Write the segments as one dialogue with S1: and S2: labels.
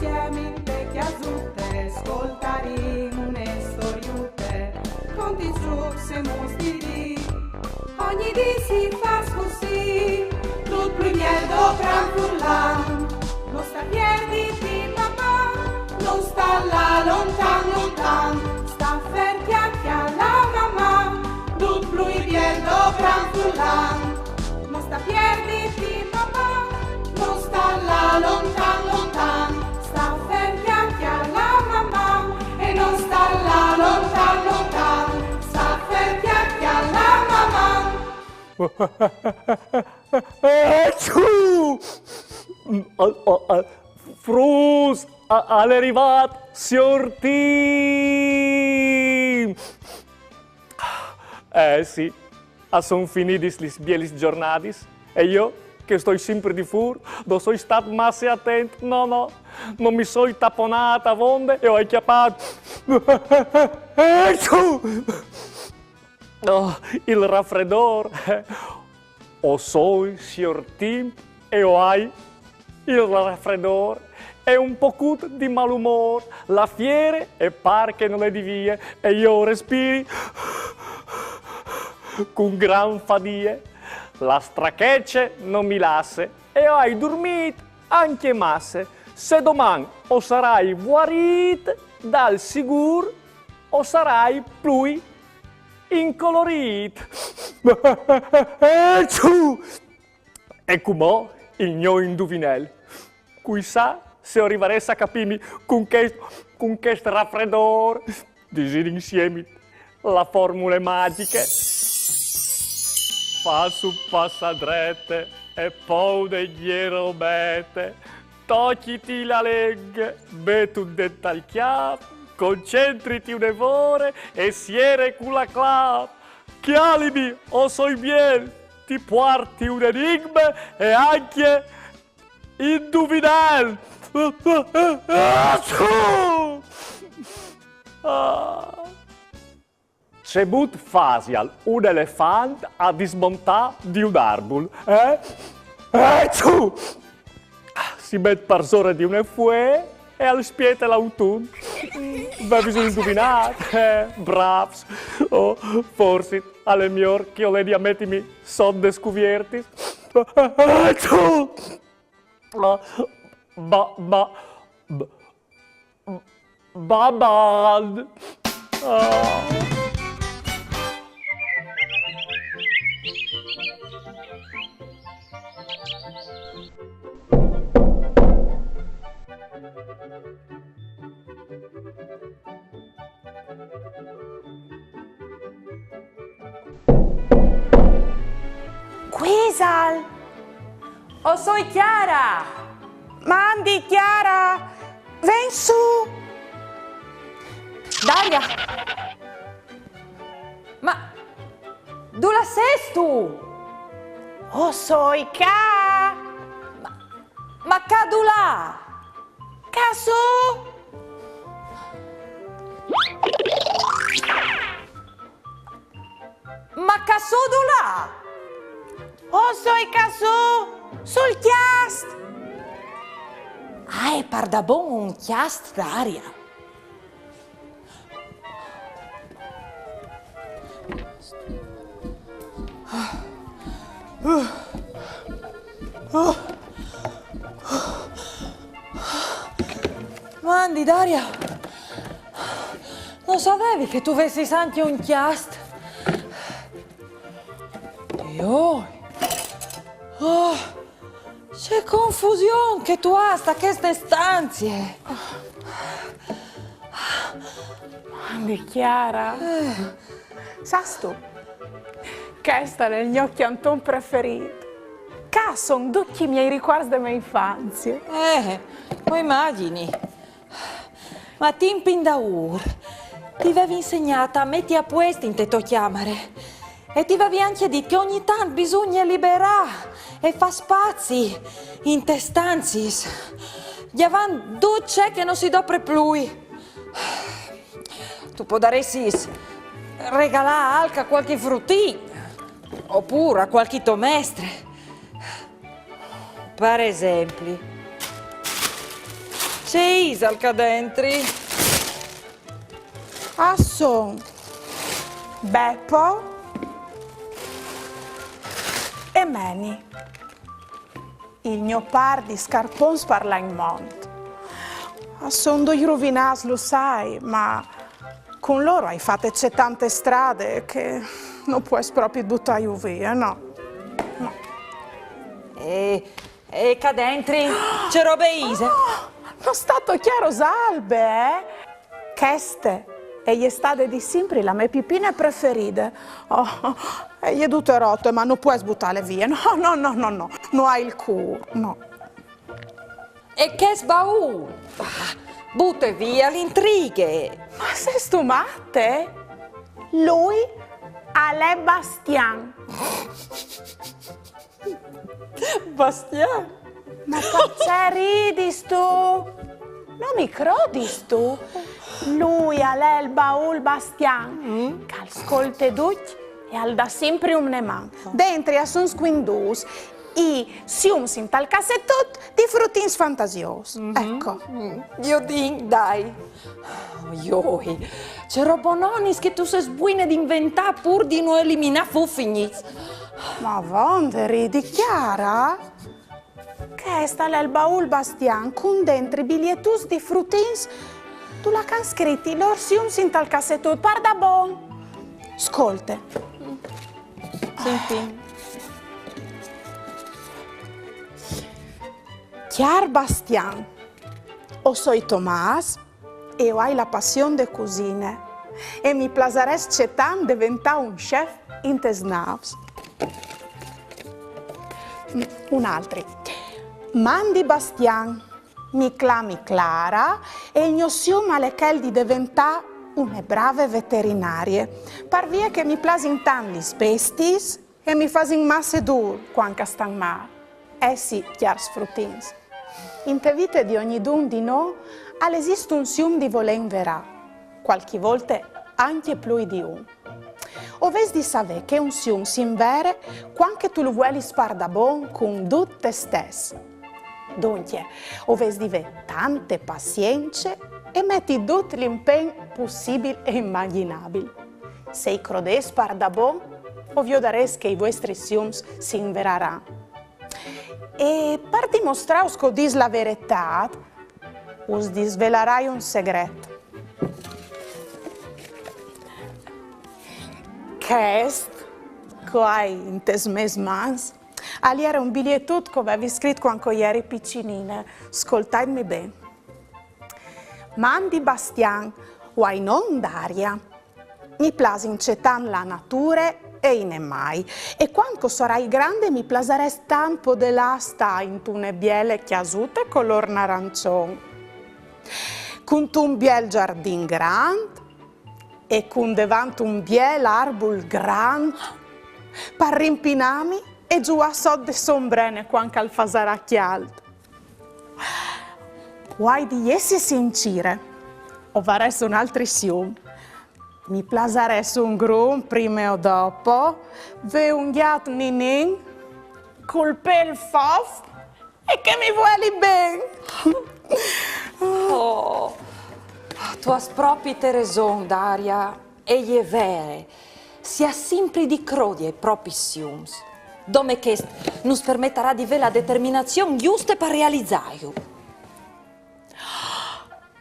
S1: insieme in te chiasutte, ascoltaremo une storiute, conti strucs e mostiri. Ogni dì si fa così, tutto il mielo gran frullan, non sta pierditi mamma, non sta là lontan lontan, sta ferti alla mamma, tutto il mielo gran frullan, non sta pierditi mamma, non sta là lontan lontan, sta ferti alla mamma, e non sta là lontan lontan, sta ferti alla mamma.
S2: Frus, all'arrivat, signor Tim! Sì, son finiti les bielis giornadis, e io, che sto sempre di fur, non sono stato masse attento, no, non mi sono tapponata vonde e ho acchiappato. Oh, il raffreddore. O soy signor Tim e o hai il raffreddore e un po' di malumore, la fiere e par che non le divie e io respiri con gran fadie, la strachecce non mi lasse e hai dormito anche masse, se domani o sarai guarit dal sicuro o sarai più incolorit. E come il mio indovinello, chissà se arriveresti a capirmi con questo raffreddore, disegni insieme la formule magiche. Fa su passadrette e poi degli robette, tocciti la legge, betu dettagliato, concentriti un evore e siere con la clap. Che alibi o soi bien, ti porti un enigma e anche indovinel. C'è but fasial un elefante a dismontare di un arbol, si mette per sopra di un fue e al spiete l'autunno. Beh, bisogna indovinare, bravs. O forse alle miglior che ho le diamettimi son descubierti. Babad.
S3: Quisal! Oh, soy Chiara! Mandi, Chiara! Ven su! Daria! Ma... dove sei tu? Oh, soy Ca! Ma cadula! Casu! Ma casudula! Oh, soy Casu! Sul chiast! Ah, par da bon un chiast d'aria. Mandi, Daria! Non sapevi che tu avessi anche un chiast? Io... Oh, c'è confusione che tu hai sta queste stanze.
S4: Mandi, Chiara. Sai tu? Questa è il mio chianton preferito. Che sono tutti i miei ricordi della mia infanzia.
S3: Lo immagini. Ma Timpin da ti avevi insegnata a mettere a posto in tetto chiamare. E ti avevi anche detto che ogni tanto bisogna liberare e fa spazi in te stanze. Gli avanti duce che non si dopre più. Tu potresti regalare anche qualche fruttina, oppure a qualche tomestre. Per esempio, C'è Isa al cadentri.
S4: Asson, Beppo e Meni. Il mio par di scarpons parla in mont. Asson due rovinas, lo sai, ma con loro hai fatte c'è tante strade che non puoi proprio buttare via, no?
S3: E cadentri, c'è robe Isa.
S4: Non stato chiaro salve, eh? Queste e gli stade di sempre la mia pipina preferita. E gli tutte rotte, ma non puoi buttarle via. No, non hai il culo, no.
S3: E che sbaù? Butte via l'intrighe.
S4: Ma sei stu matte? Lui è Bastian.
S3: Bastian?
S4: Ma perché ridi tu? Non mi credi tu? Lui è il baul Bastian, che ascolta tutti e al da sempre un neman. Dentro a sono squindus i siums in tal cassettot di fruttins fantasios. Ecco.
S3: Io din, dai. Ioi, c'è robononis che tu sei buine di inventare pur di non eliminare fuffigniz.
S4: Ma vonde ridi, Chiara? Che sta il baul Bastian con dentro i biglietus di fruttins tu la can scritti lor siums in tal cassettot. Parda bon. Ascolte.
S3: Senti.
S4: Chiar Bastian, o soy Tomàs e ho hai la passione de cucine e mi plasares cetan diventare un chef in tesnaus. Un altro. Mandi Bastian, mi clami Clara e il mio sium alle chel di diventare une brave veterinarie. Par via che mi plasin tan gli bestis e mi fasin masse dur quando stan mal. Sì, chiar sfruttins. In te vite di ogni dun di no, all'esiste un sium di volen verà, qualche volte anche più di un. Oves di savere che un sium si invere quando tu lo vuoi sparda bon con tutte te stesse. Dunque, oves di avere tante pazienze e metti tutto l'impegno possibile e immaginabile. Se i crodes sparda bon, ovvio dares che i vostri siums si invereranno. E per dimostraros che dis la verità, us disvelerai un segreto. Quest, che hai in tes mes mans, ali era un bigliettut che avevi scritto quando eri piccinina. Ascoltatemi bene. Mandi Bastian, uai non d'aria. Mi plasi in cetan la natura e in mai. E quando sarai grande mi plasares tanto della sta in tune biele chiasute color narancion. Con un biel giardin grand e con davanti un biel arbol grand per rimpinami e giù a sod de sombrene quando al fasarà chialdo. Guai di essi sincire, o vares un altri sium. Mi plasares un grum prima o dopo, ve un ghiat ninin, col pel fof e che mi vuoi ben.
S3: Oh, tu hai proprio ragione, Daria, e è vero, si ha sempre di crodi ai propri siums, dove che non permetterà di avere la determinazione giusta per realizzarlo.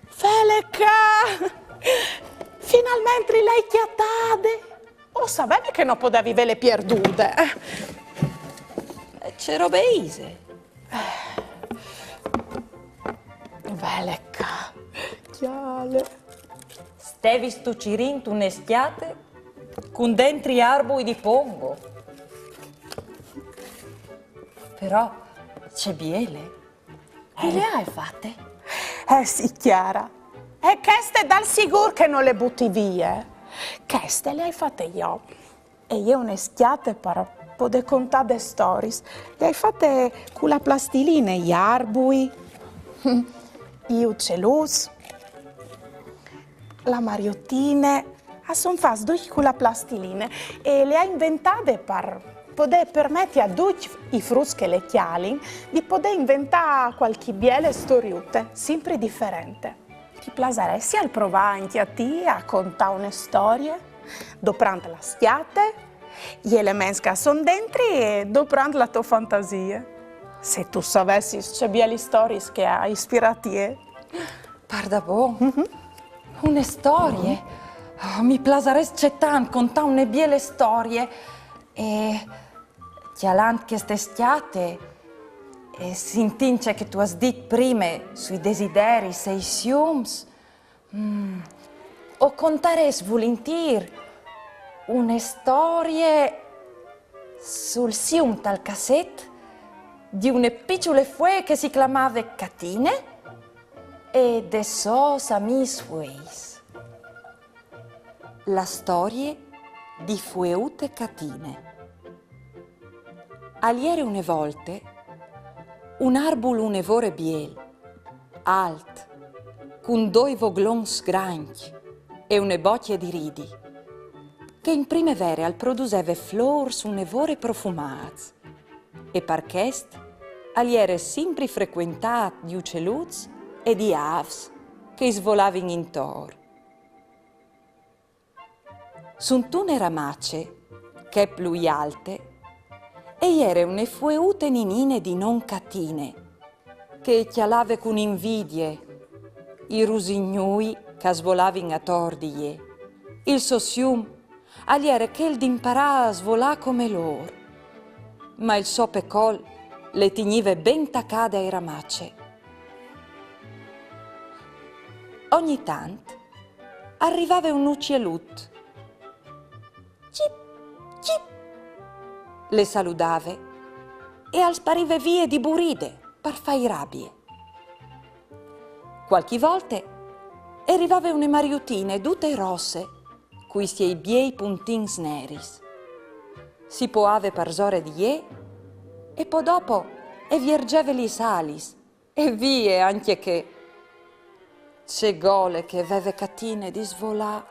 S4: Feleca! Finalmente lei chiatade! O sapevi che non potevi avere le perdute?
S3: C'è robe Ise.
S4: Feleca! Chiale!
S3: Stevi stuccirinto un'eschiate con dentro arbui di pongo. Però c'è biele. E le hai fatte?
S4: Sì, Chiara. E queste dal sicuro che non le butti via. Queste le hai fatte io. E io un'eschiate per poter contare le stories. Le hai fatte con la plastilina, gli arbui, gli uccellus, la mariottine. Sono fatte con la plastilina e le hai inventate per poter permettere a tutti i frutti che le chiali di poter inventare qualche belle storiute, sempre differente. Ti piaceresti al provare anche a te a contare una storia, doprando la stiate, gli elementi che sono dentro e doprando la tua fantasia? Se tu sapessi che belle storie che ha ispirato te.
S3: Parda buon, una storia. Oh, mi piaceresti tanto contare una belle storie e chialant che st'estate e s'intince che tu hai detto prima sui desideri, sei siums. O contaresti volentieri una storia sul sium tal casset di una piccola fue che si chiamava Catine e de sos amis fueis. La storia di Fueute Catine. Aliere une volte un arbolo unevore biel, alt, con due voglons granchi e une bocchie di ridi, che in primavera al produceva flors unevore profumats, e per quest aliere sempre frequentat di ucceluz e di avs che svolavano intorno. Sunt une ramace, che plui alte, e era une fueute ninine di non catine, che chialave con invidie, i rusignui che svolavano attorno di je, il sossium, aliere che il d'imparà a svolà come loro, ma il so pecol le tignive ben taccate ai ramace. Ogni tanto arrivava un uccellut, cip, cip, le saludave e al sparive vie di buride per fai rabbie. Qualche volte arrivava une mariutine tutte rosse, cui si biei puntins neris. Si poave per zore di je e poi dopo e viergeve li salis e vie anche che c'è gole che aveva catine di svolà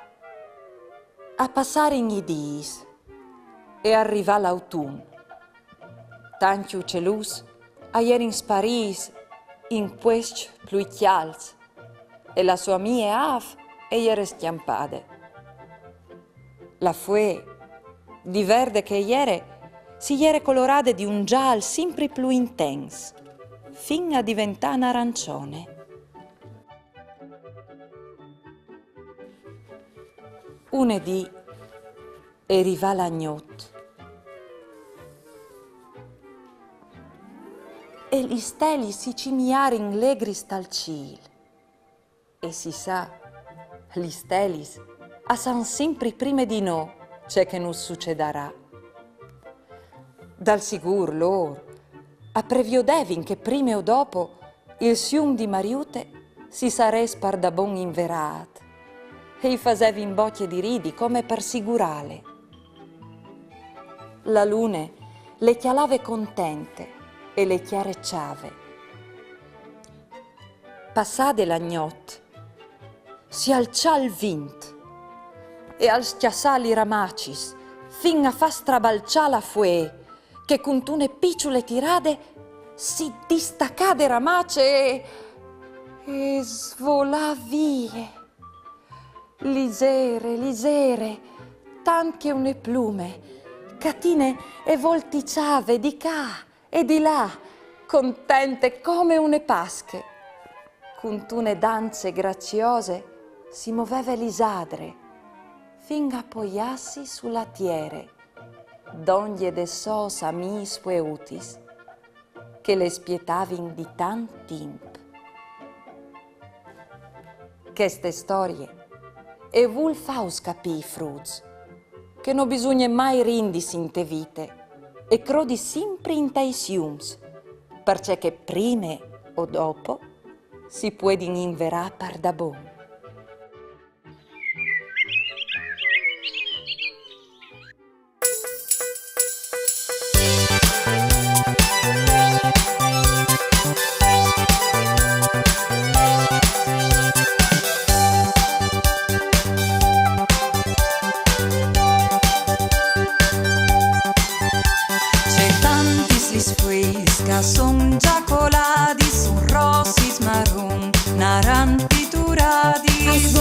S3: a passare in i dis e arriva l'autunno. Tanti uccelus a ieri sparis in quest plui chials e la sua mia av e ieri stiampade. La fue di verde che ieri si ieri colorate di un giallo sempre più intenso, fin a diventare un arancione. Unedì arriva l'agnot e gli steli si cimiarin legris dal ciel. E si sa, gli stelis a san sempre prima di no c'è che non succederà. Dal sicuro loro a previodevin che prima o dopo il sium di Mariute si sarà spardabon inverat e i facevi in bocche di ridi come per sigurale. La lune le chialave contente e le chiarecciave. Passade l'agnot, si alcià il vint e al schiassali ramacis fin a fa strabalcià la fue che con tune picciole tirade si distaccade ramace e svolà vie. Lisere, lisere, tant che une plume, catine e volticciave di qua e di là, contente come une pasche. Con tune danze graziose si muoveva lisadre, fin a poiassi sulla tiere, d'oglie de sos amis fueutis, che le spietavin di tant timp. Queste storie e vul faus capì fruts, che non bisogna mai rindisi in te vite e crodi sempre in te siums, perché che prima o dopo si può inverà per da bon.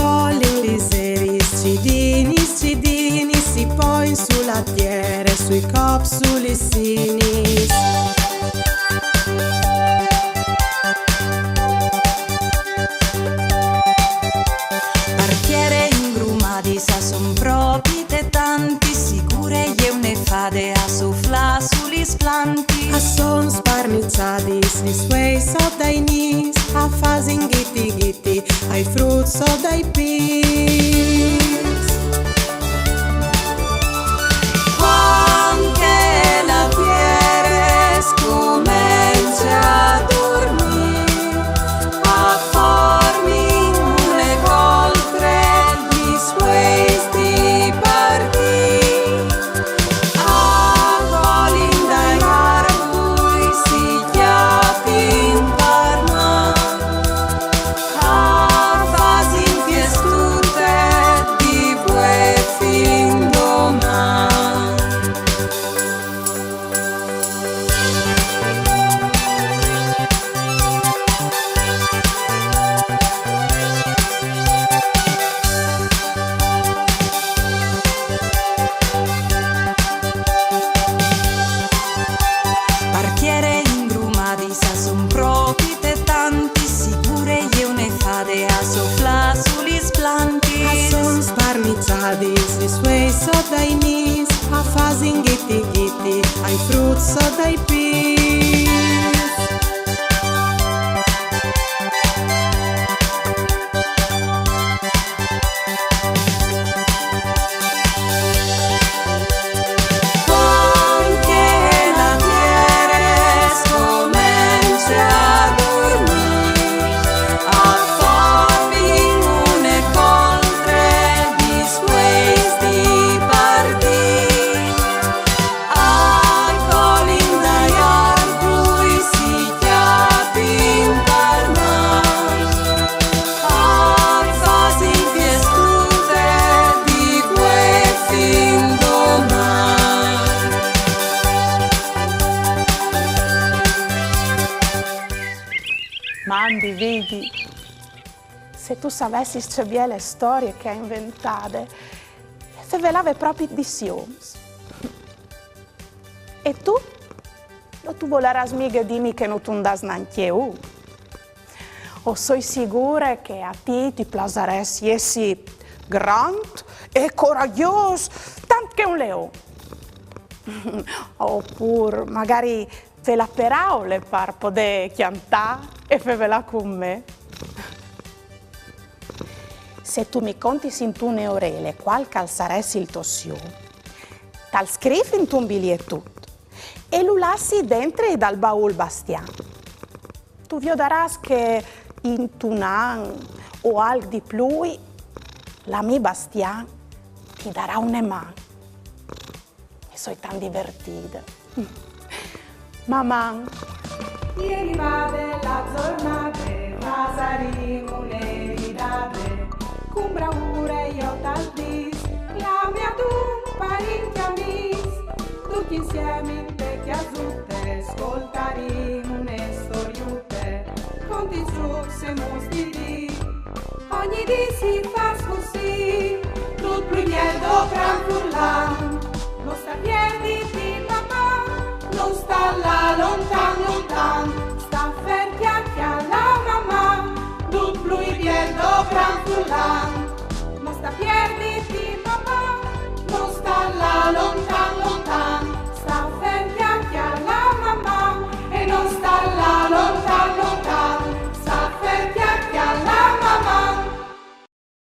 S1: vogliono liseri, scidini, scidini, si poi sulla tiere, sui cop, sui sinis. Partiere ingrumadi, sa son propri te tanti, sicure je une fade a sufla sugli splanti. A son sparnizzati, si suoi so dai nis, a fasin ghitti ghitti, ai frutti so dai pis. Quante la fiere scomincia a dormire, a formi le coltre di questi partiti, a colinda e arbui si chiappi in parma, a fasi fiestute di quei fin domani. Partiere ingrumadi, sa son propri te tanti, sicure je une fade a sofla sugli splanti. A son sparmizzati, si suoi so dai nis, a fasin ghitti ghitti, ai frutti so dai pis. Quante la fiere scomincia a dormire, a formi une coltre di questi partiti, a colinda e arbui si chiappi in parma, a fasi fiestute di quei fin domani.
S4: Mandi, vedi, se tu sapessi che bielle storie che ha inventate, se ve l'ave proprio di sions. E tu? Non tu voleras mica dimmi che non tu andas neanche u. O soi sicura che a ti piaceresti essi grande e coraggioso, tanto che un leone. Oppure magari te la paraule per poter cantare e farvela con me. Se tu mi conti in tue orele qual calzaresti il tossio, tal scrivi in un biglietto e lo lasci dentro dal baul bastian. Tu vedrai che in un anno o al di più la mia bastian ti darà una mano. E sono tan divertita. Mamma.
S1: Ieri vade la giornata, pasaremo un'eridate, con bravura io tal dis, la mia tu parenti amis, tutti insieme in vecchia zutte, ascoltaremo une storiute, conti giù se mostri, ogni di si fa così, tutto primier do gran furlan, non sta piedi di mamma, non sta là lontan lontan.